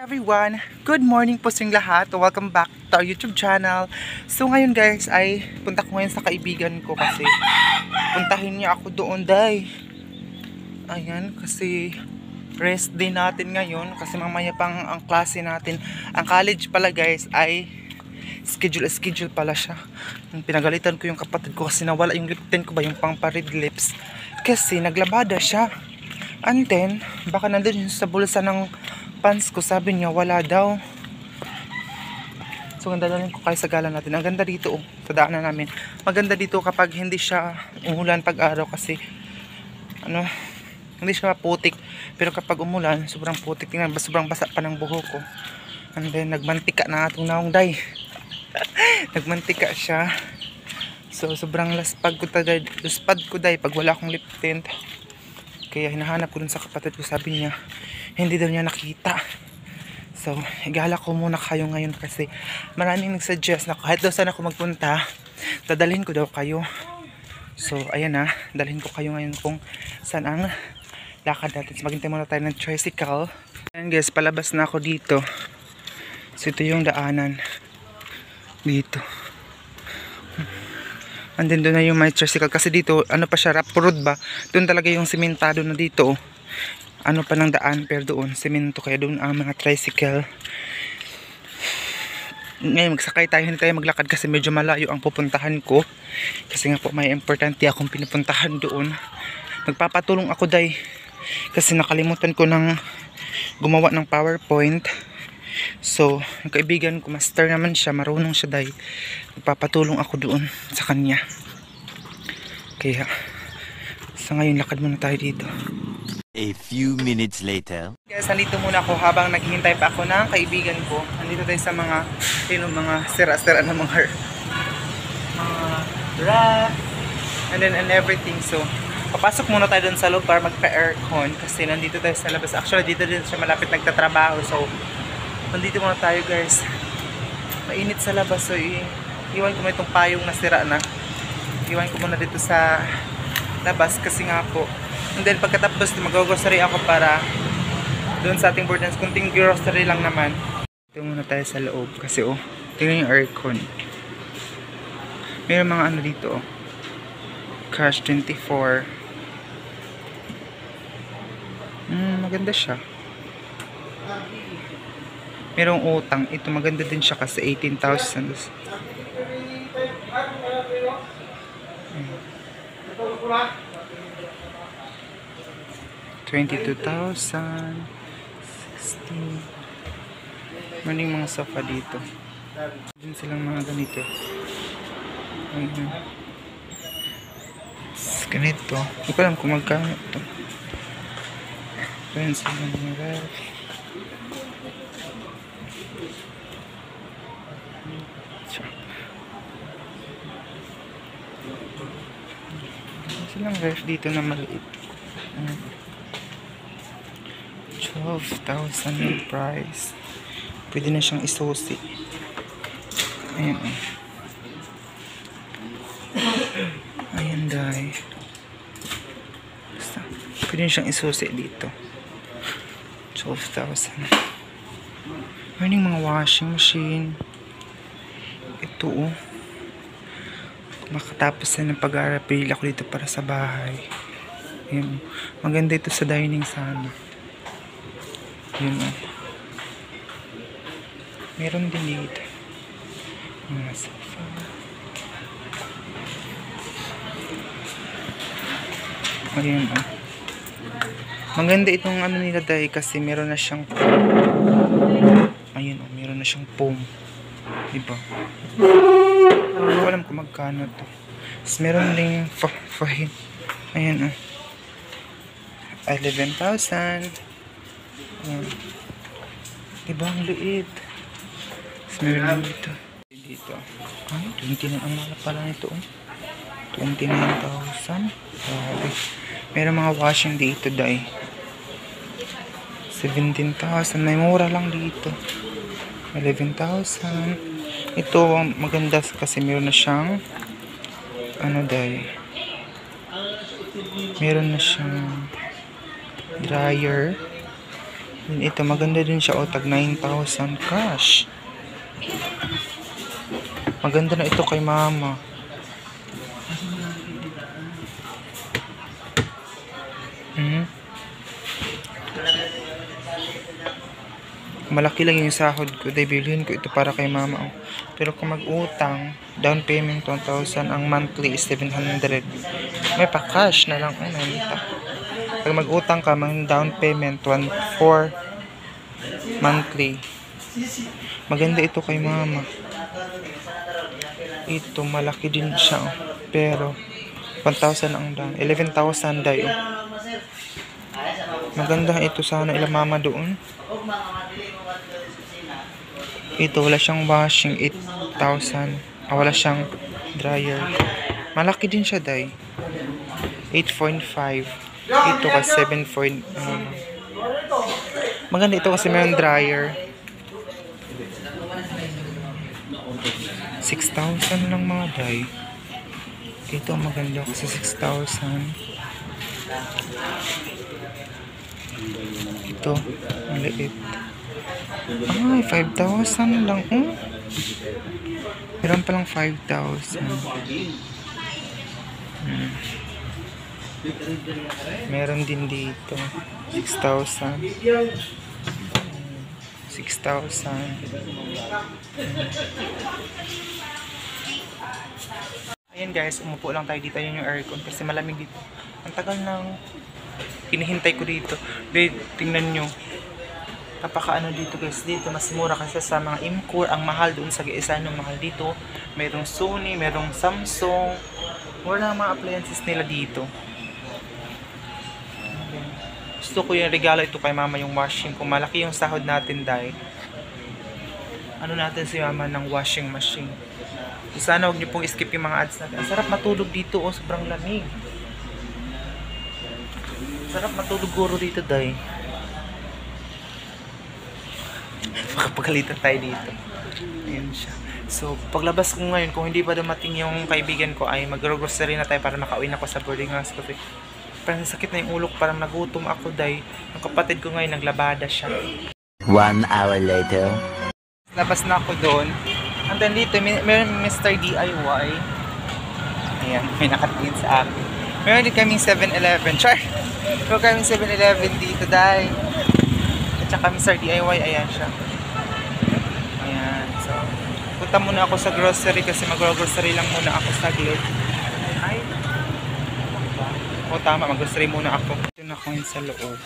Everyone, good morning po sa inyong lahat. Welcome back to our YouTube channel. So ngayon guys ay punta ko ngayon sa kaibigan ko kasi puntahin niya ako doon day. Ayan kasi rest day natin ngayon kasi mamaya pang ang klase natin. Ang college pala guys ay schedule pala siya. Pinagalitan ko yung kapatid ko kasi nawala yung lip tint ko ba, yung pang pared lips kasi naglabada siya. And then baka nandun sa bulsa ng pants ko, sabi niya wala daw. So ganda na rin ko kayo sa gala natin. Ang ganda dito sa daanan namin. Maganda dito kapag hindi siya umulan pag-araw kasi hindi siya putik. Pero kapag umulan, sobrang putik. Tingnan, sobrang basa pa ng buhok ko. And then nagmantika na atong naong day. Nagmantika siya. So sobrang laspad ko day pag wala akong lip tint. Kaya hinahanap ko dun sa kapatid ko, sabi niya hindi daw niya nakita. So igala ko muna kayo ngayon kasi maraming nagsuggest na kahit daw saan ako magpunta, dadalhin ko daw kayo. So ayan na, dalhin ko kayo ngayon kung saan ang lakad natin. So, maghintay muna tayo ng tricycle. Ayan guys, palabas na ako dito. So ito yung daanan dito. And then doon na yung may tricycle kasi dito pa siya, rough road ba, doon talaga yung simentado na dito pa ng daan, pero doon semento, kaya doon ang mga tricycle. Ngayon magsakay tayo, hindi tayo maglakad kasi medyo malayo ang pupuntahan ko kasi nga po may importante akong pinupuntahan doon. Magpapatulong ako day kasi nakalimutan ko ng gumawa ng PowerPoint. So yung kaibigan ko, master naman siya, marunong siya day, magpapatulong ako doon sa kanya. Kaya sa ngayon lakad muna tayo dito. A few minutes later. Guys, nandito muna ako habang naghihintay pa ako ng kaibigan ko. Nandito tayo sa mga sira-sira na mga rack and everything. So papasok muna tayo dun sa loob para magpa-aircon kasi nandito tayo sa labas. Actually dito din siya malapit nagtatrabaho. So nandito muna tayo guys. Mainit sa labas, so iwan ko muna itong payong na sira na. Iwan ko muna dito sa labas kasi nga po. And then pagkatapos mag-grocery ako para doon sa ating bordens, kunting grocery lang naman. Ito muna tayo sa loob kasi tingnan yung aircon. Mayroon mga dito Cash 24. Maganda siya. Merong utang. Ito maganda din siya kasi 18,000. 22,000. 16. Maraming mga sofa dito. Din silang mga ganito. Ayun. Ganito. Hindi ko alam kung magkano ito. Ayun silang mga ref. Silang ref dito na maliit. 12,000 yung price. Pwede na siyang isusi. Ayan. Ayan dahil. Basta. Pwede na siyang isusi dito. 12,000. Mayroon mga washing machine. Ito makatapos na ng pag-aaral, pili ako dito para sa bahay. Ayan. Maganda ito sa dining sana. Ayan. Meron din dito mga sofa. Ayan. Maganda itong nila dahil kasi meron na siyang meron na siyang foam. Diba? Hindi ko alam kung magkano to. Tapos meron din fahin. Ayan 11,000. Diba ang liit? Tapos meron dito. Ay, 29 ang mahal pala nito. 29,000. Grabe. Meron mga washing dito dahil 17,000. May mura lang dito. 11,000. Ito maganda kasi meron na siyang dahil meron na siyang dryer. Then ito, maganda din siya. O, tag 9,000 cash. Maganda na ito kay mama. Malaki lang yung sahod ko. Dahil bilhin ko ito para kay mama. Oh. Pero kung mag-utang, down payment 1,000. Ang monthly is 700. May pa-cash na lang. Pag mag-utang ka, mag down payment 1,400 monthly. Maganda ito kay mama. Ito, malaki din siya. Oh. Pero, 1,000 ang down. 11,000 dayo. Maganda ito sana ila mama doon. Ito, wala siyang washing. 8,000. Wala siyang dryer. Malaki din siya, day. 8.5. Ito ka 7. Maganda ito kasi mayroong dryer. 6,000 lang mga day. Ito maganda kasi 6,000. Ito, ang liit. Ay, 5,000 lang. Meron palang 5,000. Meron din dito. 6,000. 6,000. Ayan guys, umupo lang tayo dito. Ayan yung aircon kasi malamig dito. Ang tagal nang hinihintay ko dito. Wait, tingnan nyo. Kapaka dito guys, dito mas mura kasi sa mga Imcore. Ang mahal doon sa Gaisano, mahal dito. Mayroong Sony, mayroong Samsung. Wala ang mga appliances nila dito. Gusto ko yung regalo ito kay mama, yung washing. Kung malaki yung sahod natin dahil ano natin si mama ng washing machine. Sana huwag niyo pong skip yung mga ads natin. Ang sarap matulog dito, oh, sobrang lamig. Sarap matulog guro dito dahil makapagalitan tayo dito. Ayan siya. So, paglabas ko ngayon, kung hindi pa dumating yung kaibigan ko, ay mag-grocery na tayo para makauwi na ako sa boarding house. Kasi parang sakit na yung ulo ko, parang nagutom ako dahil yung kapatid ko ngayon, naglabada siya. 1 hour later. Labas na ako doon. And then dito, meron Mr. DIY. Ayan, may nakatingin sa akin. Meron din kaming 7-Eleven. Char! Meron kaming 7-Eleven dito dahil. At saka Mr. DIY, ayan siya. Ayan, so punta muna ako sa grocery kasi mag-grocery lang muna ako saglit. Ay, o tama, mag-grocery muna ako. Ito na ako yun sa loob.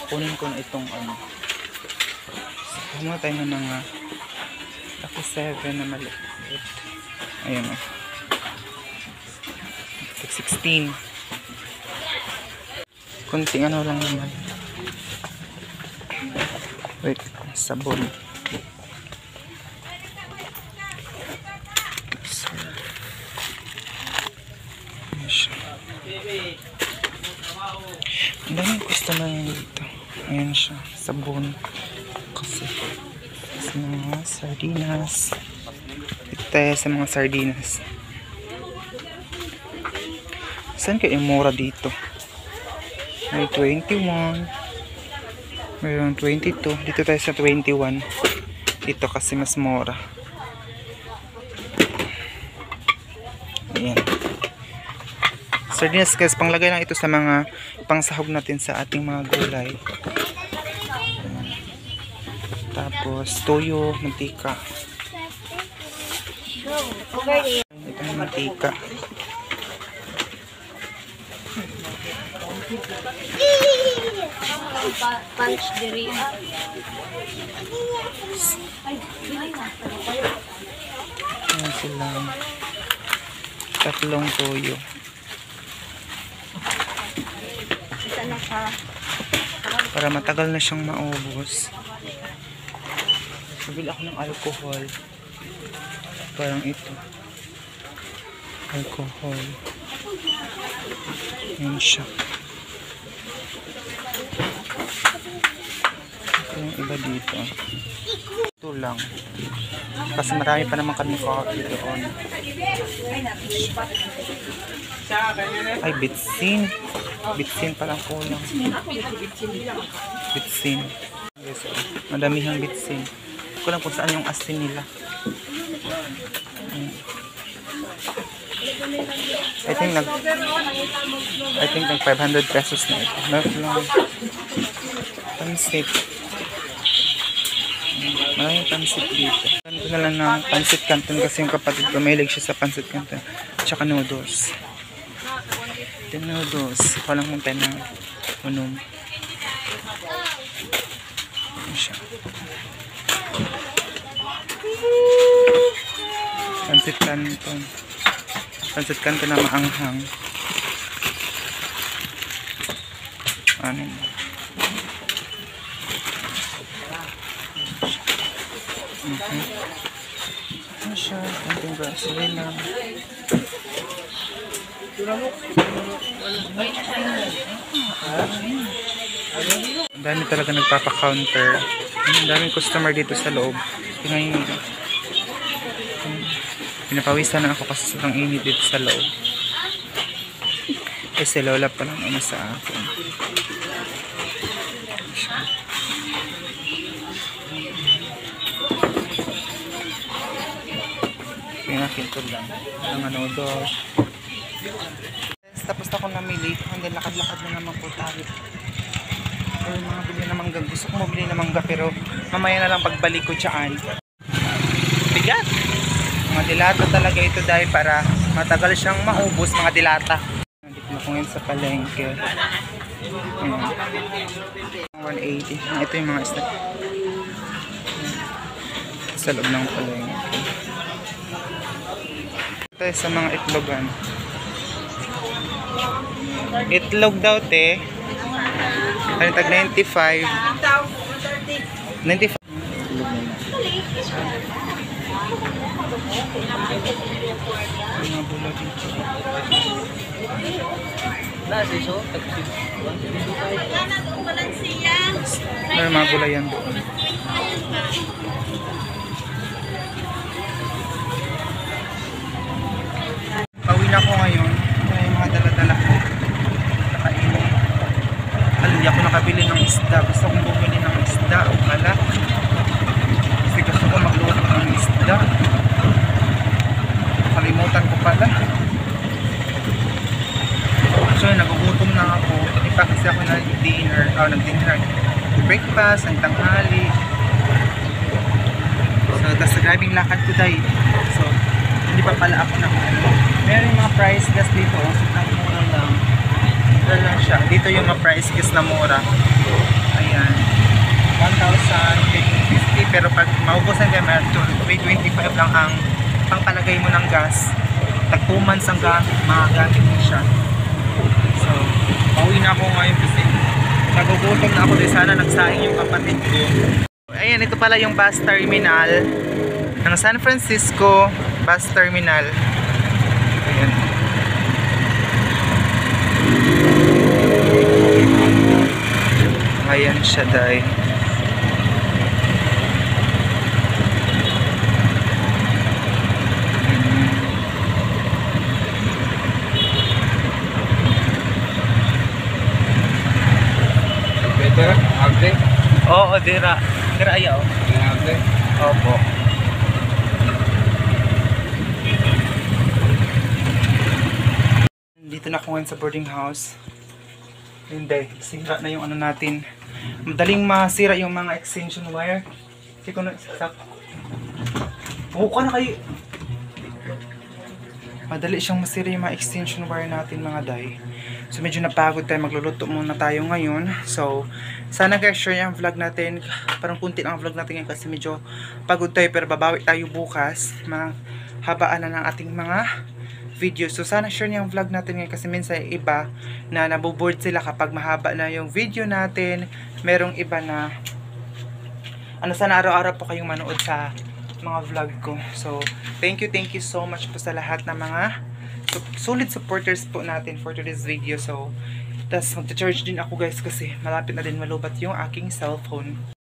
Kunin ko na itong ano. So, muna tayo ng mga ako 7 na maliit. Ayan o. 16. Kunting ano lang naman. Wait, sabon. Ang daming gusto na yun dito. Ayan siya, sabon. Kasi sa mga sardinas. Dito tayo sa mga sardinas. Saan kayo mura dito? May 21. Mayroong 22. Dito tayo sa 21. Dito kasi mas mura. Ayan. Sardinas guys, panglagay lang ito sa mga pangsahog natin sa ating mga gulay. Ayan. Tapos toyo, mantika. Ito yung mantika. Punch diri. Ayan silang tatlong toyo. Para matagal na siyang maubos. Bibili ako ng alcohol. Parang ito. Alcohol. Ayan siya. Ito yung iba dito. Ito lang. Kasi marami pa naman kami coffee doon. Ay, bitsin. Bitsin palang kulang. Bitsin. Yes, madamihang bitsin. Ko lang kung saan yung asin nila. I think nag 500 pesos na ito. Nerf lang. Pansit. Maraming pansit dito. Ganito na lang ng pansit canton kasi yung kapatid ko mahilig siya sa pansit canton. Tsaka noodles. Ito noodles. Walang mong tayo ng unom. Ano siya? Pansit canton. Pansit canton na maanghang. Ano? Ano siya? Konting grocery lang. Ang dami talaga nagpapa-counter. Ang daming customer dito sa loob. Ngayon, pinapawisan na ako kasi sobrang init dito sa loob. Si Lola pa lang ano sa akin. Pinakin ko lang. Ang ano doon. Tapos ako namili. And then lakad-lakad na naman po tayo. Pero mga bili na mangga. Gusto ko mabili na mangga pero mamaya na lang pagbalik ko dyan. Bigat! Mga dilata talaga ito dahil para matagal siyang maubos mga dilata. Nandito na ko ngayon sa palengke. 180. Ito yung mga snack. Sa loob ng palengke. Ito sa mga itlogan. Itlog daw te. Ano tag 95. 95. Mga bula dito. May mga gulay yan doon. Pauwi na ako ngayon. May mga dala-dala ko. Nakainin. Hindi ako nakabili ng isda. Gusto kong bumili ng isda o kalak. Kasi gusto ko magluto ng isda. Kalimutan ko pala. So nagugutom na ako. Hindi pa kasi ako nag-dinner. Nag-dinner. Breakfast, ang tanghali. So tas driving lakad ko dahil. So hindi pa pala ako na meron yung mga price gas dito. Ang mura lang. Mura lang siya. Dito yung mga price gas na mura. Ayan. 1,050 pero pag maubusan kayo meron 325 lang ang pangpalagay mo ng gas. Tag 2 months ang mga gamit mo siya. So pauwi na ako ngayon kasi nagugutom na ako dahil sana nagsaing yung kapatid ko. Ayan, ito pala yung bus terminal ng San Francisco bus terminal. Ayan. Ayan siya dahil. Oo, dira. Dira ayaw. Opo. Dito na ako ngayon sa boarding house. Hindi, sira na yung ano natin. Madaling masira yung mga extension wire. Kasi kung nagsasak. Buka na kayo. Madali siyang masira yung mga extension wire natin mga day. So medyo napagod tayo, magluluto muna tayo ngayon. So sana guys share yung vlog natin. Parang kunti lang ang vlog natin ngayon kasi medyo pagod tayo pero babawi tayo bukas. Habaan na ng ating mga video. So sana share niyo yung vlog natin ngayon kasi minsan iba na naboboard sila kapag mahaba na yung video natin. Merong iba na sana araw-araw po kayong manood sa mga vlog ko. So thank you so much po sa lahat ng mga solid supporters po natin for today's video. So tas magcha-charge din ako guys kasi malapit na din malubat yung aking cellphone.